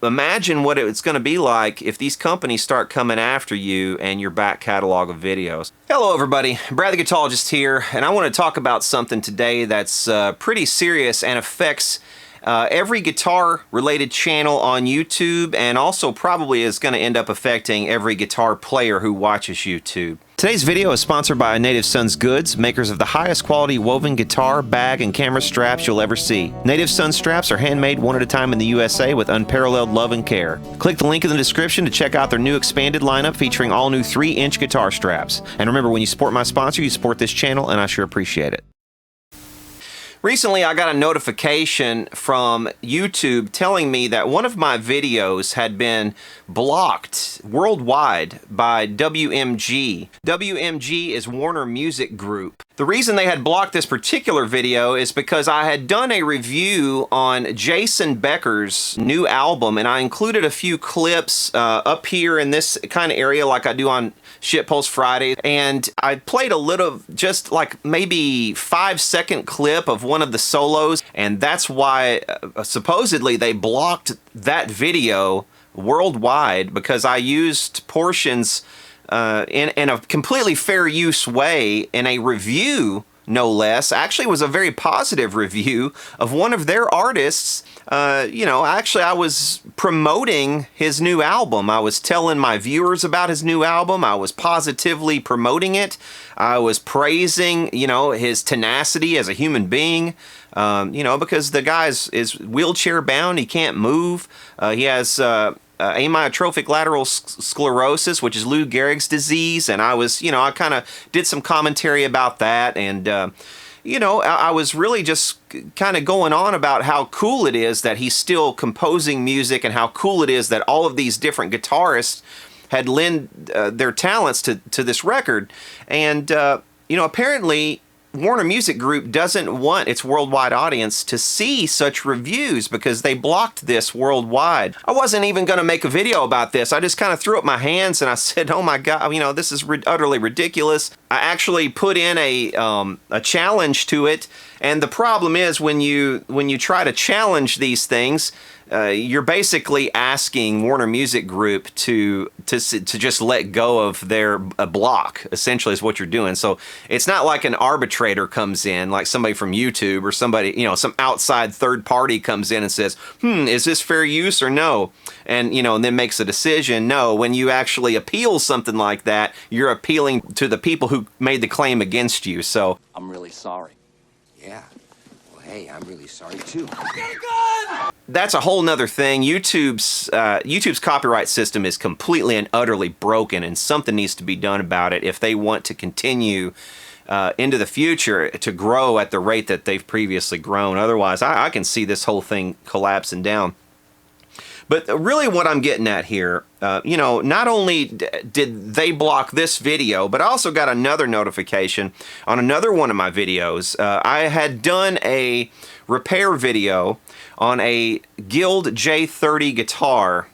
imagine what it's going to be like if these companies start coming after you and your back catalog of videos. Hello everybody, Brad the Guitologist here, and I want to talk about something today that's pretty serious and affects every guitar-related channel on YouTube, and also probably is going to end up affecting every guitar player who watches YouTube. Today's video is sponsored by Native Sons Goods, makers of the highest quality woven guitar, bag, and camera straps you'll ever see. Native Sons straps are handmade one at a time in the USA with unparalleled love and care. Click the link in the description to check out their new expanded lineup featuring all new 3-inch guitar straps. And remember, when you support my sponsor, you support this channel, and I sure appreciate it. Recently, I got a notification from YouTube telling me that one of my videos had been blocked worldwide by WMG. WMG is Warner Music Group. The reason they had blocked this particular video is because I had done a review on Jason Becker's new album, and I included a few clips up here in this kind of area like I do on Shitpost Friday, and I played a little, just like maybe 5-second clip of one of the solos, and that's why supposedly they blocked that video worldwide, because I used portions in a completely fair use way in a review, no less. Actually, it was a very positive review of one of their artists. Actually, I was promoting his new album. I was telling my viewers about his new album. I was positively promoting it. I was praising, his tenacity as a human being, because the guy is wheelchair bound. He can't move. He has amyotrophic lateral sclerosis, which is Lou Gehrig's disease, and I was, I kind of did some commentary about that, and I was really just kind of going on about how cool it is that he's still composing music, and how cool it is that all of these different guitarists had lent their talents to this record. And apparently Warner Music Group doesn't want its worldwide audience to see such reviews, because they blocked this worldwide. I wasn't even going to make a video about this. I just kind of threw up my hands and I said, oh my God, this is utterly ridiculous. I actually put in a challenge to it, and the problem is when you try to challenge these things, you're basically asking Warner Music Group to just let go of their block, essentially, is what you're doing. So it's not like an arbitrator comes in, like somebody from YouTube or somebody, some outside third party comes in and says, is this fair use or no? And, and then makes a decision. No, when you actually appeal something like that, you're appealing to the people who made the claim against you. So I'm really sorry. Yeah. Well, hey, I'm really sorry too. Get a gun! That's a whole nother thing. YouTube's copyright system is completely and utterly broken, and something needs to be done about it if they want to continue into the future to grow at the rate that they've previously grown. Otherwise, I can see this whole thing collapsing down. But really what I'm getting at here, not only did they block this video, but I also got another notification on another one of my videos. I had done a repair video on a Guild J30 guitar,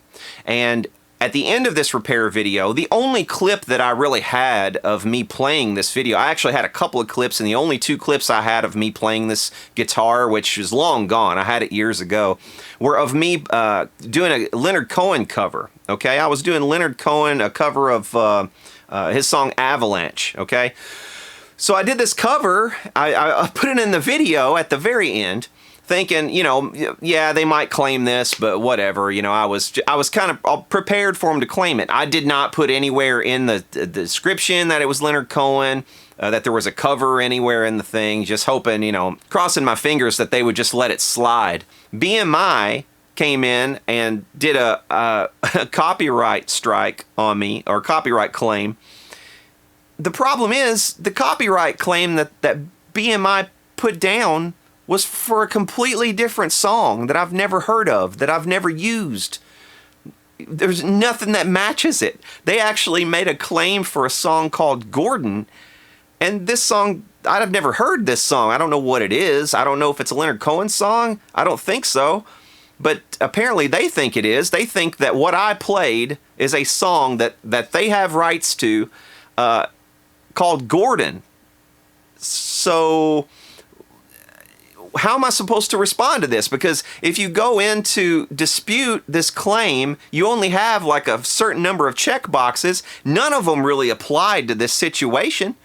and at the end of this repair video, the only clip that I really had of me playing this video, I actually had a couple of clips, and the only 2 clips I had of me playing this guitar, which is long gone, I had it years ago, were of me doing a Leonard Cohen cover, okay? I was doing Leonard Cohen, a cover of his song Avalanche, okay? So I did this cover, I put it in the video at the very end, thinking, yeah, they might claim this, but whatever. I was kind of prepared for them to claim it. I did not put anywhere in the description that it was Leonard Cohen, that there was a cover anywhere in the thing, just hoping, crossing my fingers that they would just let it slide. BMI came in and did a copyright strike on me, or copyright claim. The problem is, the copyright claim that BMI put down was for a completely different song that I've never heard of, that I've never used. There's nothing that matches it. They actually made a claim for a song called Gordon, and this song, I've never heard this song. I don't know what it is. I don't know if it's a Leonard Cohen song. I don't think so. But apparently they think it is. They think that what I played is a song that they have rights to, called Gordon. So how am I supposed to respond to this? Because if you go in to dispute this claim, you only have like a certain number of check boxes. None of them really applied to this situation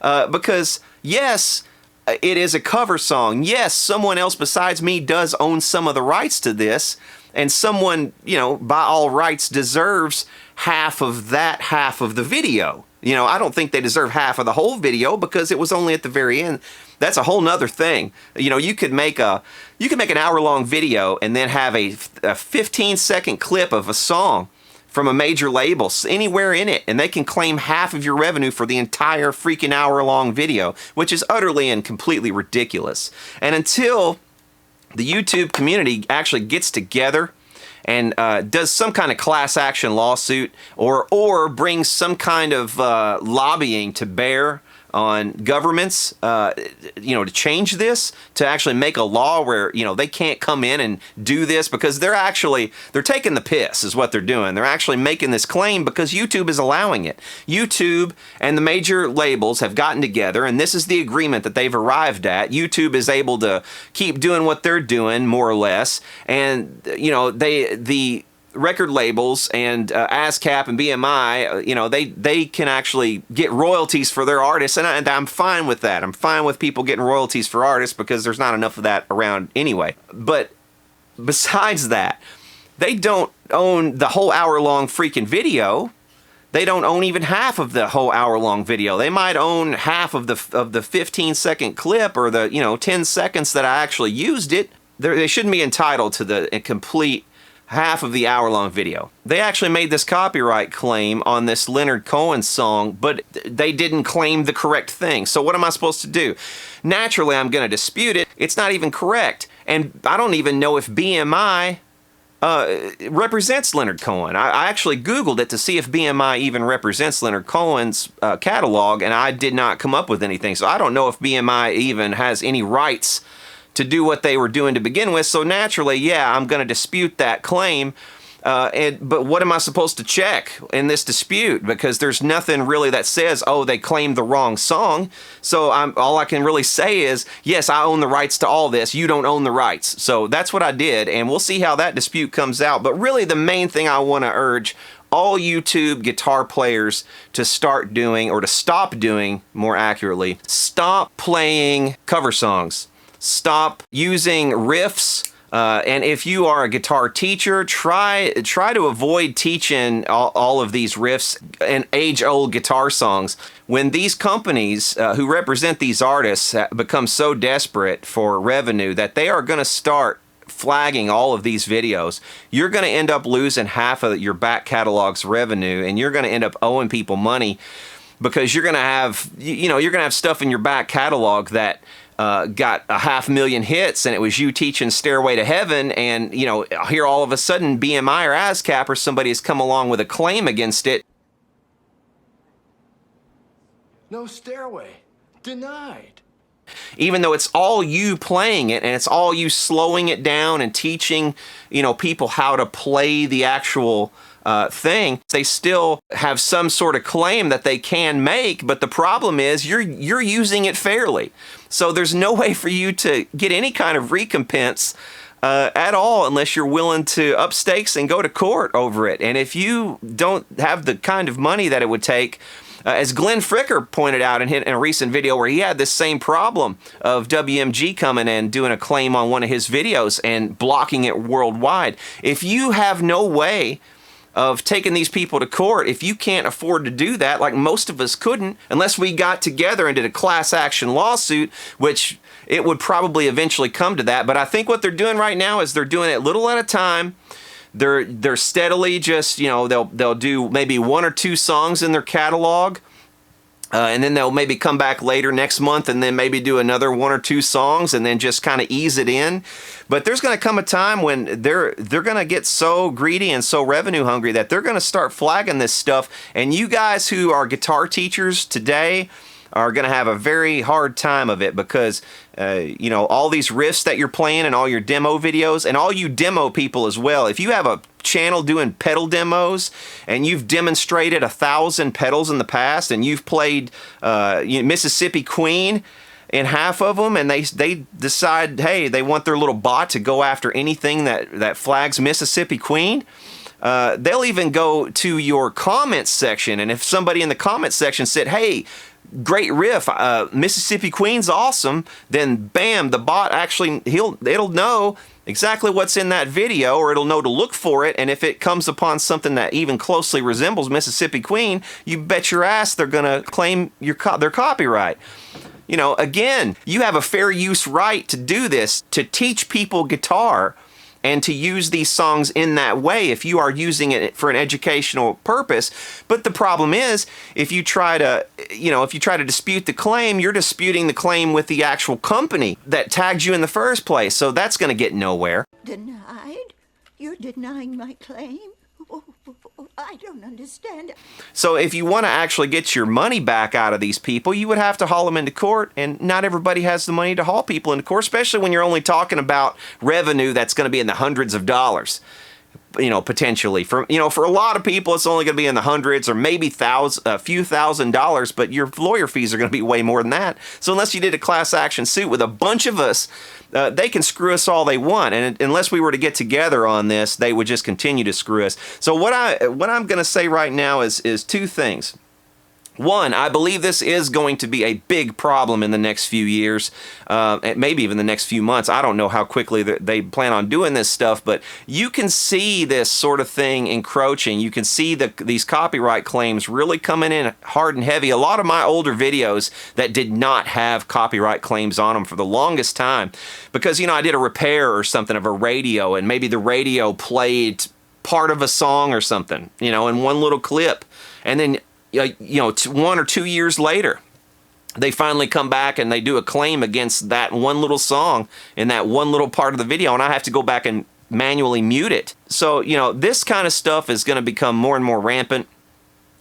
because, yes, it is a cover song. Yes, someone else besides me does own some of the rights to this, and someone, you know, by all rights deserves half of that half of the video. You know, I don't think they deserve half of the whole video because it was only at the very end. That's a whole nother thing. You know, you could make an hour-long video and then have a 15-second clip of a song from a major label anywhere in it, and they can claim half of your revenue for the entire freaking hour-long video, which is utterly and completely ridiculous. And until the YouTube community actually gets together and does some kind of class action lawsuit or brings some kind of lobbying to bear on governments, you know, to change this, to actually make a law where, you know, they can't come in and do this because they're taking the piss is what they're doing. They're actually making this claim because YouTube is allowing it. YouTube and the major labels have gotten together, and this is the agreement that they've arrived at. YouTube is able to keep doing what they're doing, more or less, and, you know, the record labels and ASCAP and BMI, you know, they can actually get royalties for their artists, and I'm fine with that. I'm fine with people getting royalties for artists because there's not enough of that around anyway. But besides that, they don't own the whole hour-long freaking video. They don't own even half of the whole hour-long video. They might own half of the 15-second clip or the, you know, 10 seconds that I actually used it. They shouldn't be entitled to the complete half of the hour-long video. They actually made this copyright claim on this Leonard Cohen song, but they didn't claim the correct thing. So what am I supposed to do? Naturally, I'm going to dispute it. It's not even correct. And I don't even know if BMI represents Leonard Cohen. I actually Googled it to see if BMI even represents Leonard Cohen's catalog, and I did not come up with anything. So I don't know if BMI even has any rights to do what they were doing to begin with. So naturally, yeah, I'm going to dispute that claim. But what am I supposed to check in this dispute? Because there's nothing really that says, oh, they claimed the wrong song. So all I can really say is, yes, I own the rights to all this. You don't own the rights. So that's what I did, and we'll see how that dispute comes out. But really, the main thing I want to urge all YouTube guitar players to start doing, or to stop doing, more accurately, stop playing cover songs. Stop using riffs, and if you are a guitar teacher, try to avoid teaching all of these riffs and age-old guitar songs. When these companies who represent these artists become so desperate for revenue that they are going to start flagging all of these videos, you're going to end up losing half of your back catalog's revenue, and you're going to end up owing people money because you're going to have, you know, you're going to have stuff in your back catalog that got 500,000 hits, and it was you teaching Stairway to Heaven, and, you know, here all of a sudden BMI or ASCAP or somebody has come along with a claim against it. No Stairway. Denied. Even though it's all you playing it, and it's all you slowing it down and teaching, you know, people how to play the actual thing, they still have some sort of claim that they can make, but the problem is you're using it fairly. So there's no way for you to get any kind of recompense at all unless you're willing to up stakes and go to court over it. And if you don't have the kind of money that it would take, as Glenn Fricker pointed out in a recent video where he had this same problem of WMG coming in doing a claim on one of his videos and blocking it worldwide. If you have no way of taking these people to court, if you can't afford to do that, like most of us couldn't, unless we got together and did a class action lawsuit, which it would probably eventually come to that. But I think what they're doing right now is they're doing it little at a time. They're steadily just, you know, they'll do maybe 1 or 2 songs in their catalog, and then they'll maybe come back later next month and then maybe do another 1 or 2 songs and then just kind of ease it in. But there's going to come a time when they're going to get so greedy and so revenue hungry that they're going to start flagging this stuff. And you guys who are guitar teachers today are going to have a very hard time of it because, you know, all these riffs that you're playing and all your demo videos, and all you demo people as well. If you have a channel doing pedal demos and you've demonstrated 1,000 pedals in the past and you've played Mississippi Queen, in half of them, and they decide, hey, they want their little bot to go after anything that flags Mississippi Queen. They'll even go to your comments section, and if somebody in the comments section said, hey, great riff, Mississippi Queen's awesome, then bam, the bot actually, it'll know exactly what's in that video, or it'll know to look for it, and if it comes upon something that even closely resembles Mississippi Queen, you bet your ass they're gonna claim their copyright. You know, again, you have a fair use right to do this, to teach people guitar and to use these songs in that way if you are using it for an educational purpose. But the problem is, if you try to dispute the claim, you're disputing the claim with the actual company that tagged you in the first place. So that's going to get nowhere. Denied? You're denying my claim? Oh, I don't understand. So if you want to actually get your money back out of these people, you would have to haul them into court, and not everybody has the money to haul people into court, especially when you're only talking about revenue that's going to be in the hundreds of dollars, you know, potentially. For a lot of people, it's only going to be in the hundreds or maybe a few $1,000s, but your lawyer fees are going to be way more than that. So unless you did a class action suit with a bunch of us, they can screw us all they want, and unless we were to get together on this, they would just continue to screw us. So what I'm going to say right now is two things. One, I believe this is going to be a big problem in the next few years, maybe even the next few months. I don't know how quickly they plan on doing this stuff, but you can see this sort of thing encroaching. You can see these copyright claims really coming in hard and heavy. A lot of my older videos that did not have copyright claims on them for the longest time, because, you know, I did a repair or something of a radio, and maybe the radio played part of a song or something, you know, in one little clip, and then 1 or 2 years later, they finally come back and they do a claim against that one little song in that one little part of the video, and I have to go back and manually mute it. So, you know, this kind of stuff is going to become more and more rampant.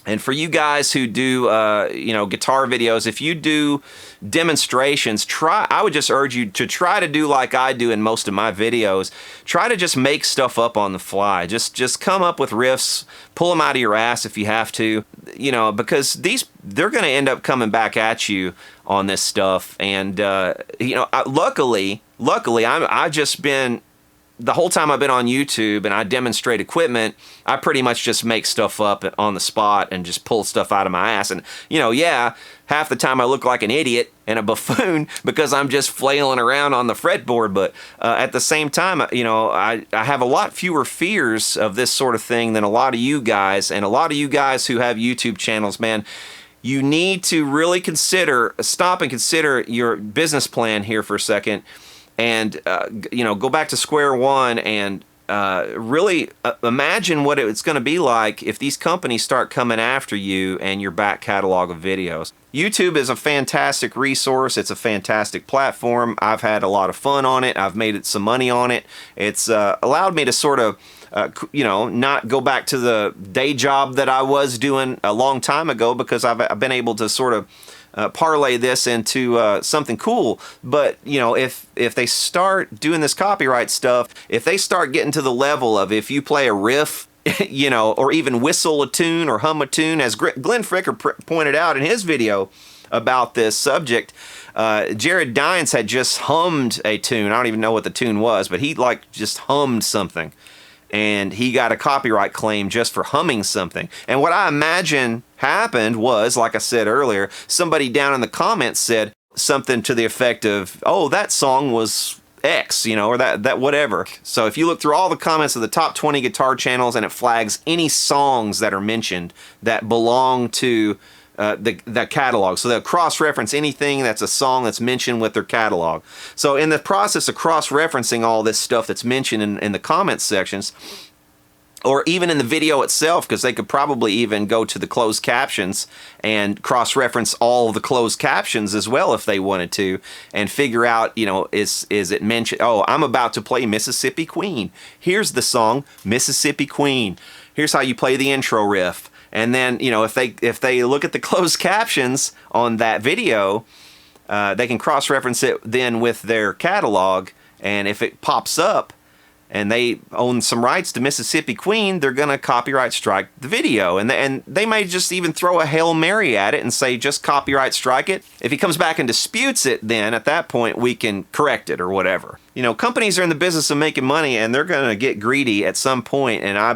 And for you guys who do, guitar videos, if you do demonstrations, I would just urge you to try to do like I do in most of my videos. Try to just make stuff up on the fly. Just come up with riffs, pull them out of your ass if you have to, you know, because they're going to end up coming back at you on this stuff. And, luckily, I've just been, the whole time I've been on YouTube and I demonstrate equipment, I pretty much just make stuff up on the spot and just pull stuff out of my ass. And, you know, yeah, half the time I look like an idiot and a buffoon because I'm just flailing around on the fretboard. But at the same time, you know, I have a lot fewer fears of this sort of thing than a lot of you guys. And a lot of you guys who have YouTube channels, man, you need to really stop and consider your business plan here for a second. And, go back to square one and really imagine what it's going to be like if these companies start coming after you and your back catalog of videos. YouTube is a fantastic resource. It's a fantastic platform. I've had a lot of fun on it. I've made some money on it. It's allowed me to sort of, not go back to the day job that I was doing a long time ago, because I've been able to sort of parlay this into something cool. But, you know, if they start doing this copyright stuff, if they start getting to the level of, if you play a riff, you know, or even whistle a tune or hum a tune, as Glenn Fricker pointed out in his video about this subject, Jared Dines had just hummed a tune. I don't even know what the tune was, but he just hummed something, and he got a copyright claim just for humming something. And what I imagine happened was, like I said earlier, somebody down in the comments said something to the effect of, oh, that song was X, you know, or that whatever. So if you look through all the comments of the top 20 guitar channels, and it flags any songs that are mentioned that belong to the catalog. So they'll cross-reference anything that's a song that's mentioned with their catalog. So in the process of cross-referencing all this stuff that's mentioned in the comments sections, or even in the video itself, because they could probably even go to the closed captions and cross-reference all the closed captions as well if they wanted to, and figure out, you know, is it mentioned, oh, I'm about to play Mississippi Queen. Here's the song, Mississippi Queen. Here's how you play the intro riff. And then, you know, if they look at the closed captions on that video, they can cross-reference it then with their catalog, and if it pops up, and they own some rights to Mississippi Queen, they're going to copyright strike the video. And they may just even throw a Hail Mary at it and say, just copyright strike it. If he comes back and disputes it, then at that point we can correct it or whatever. You know, companies are in the business of making money, and they're going to get greedy at some point, and I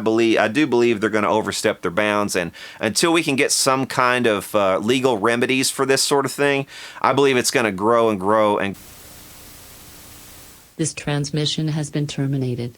do believe they're going to overstep their bounds. And until we can get some kind of legal remedies for this sort of thing, I believe it's going to grow and grow. And This transmission has been terminated.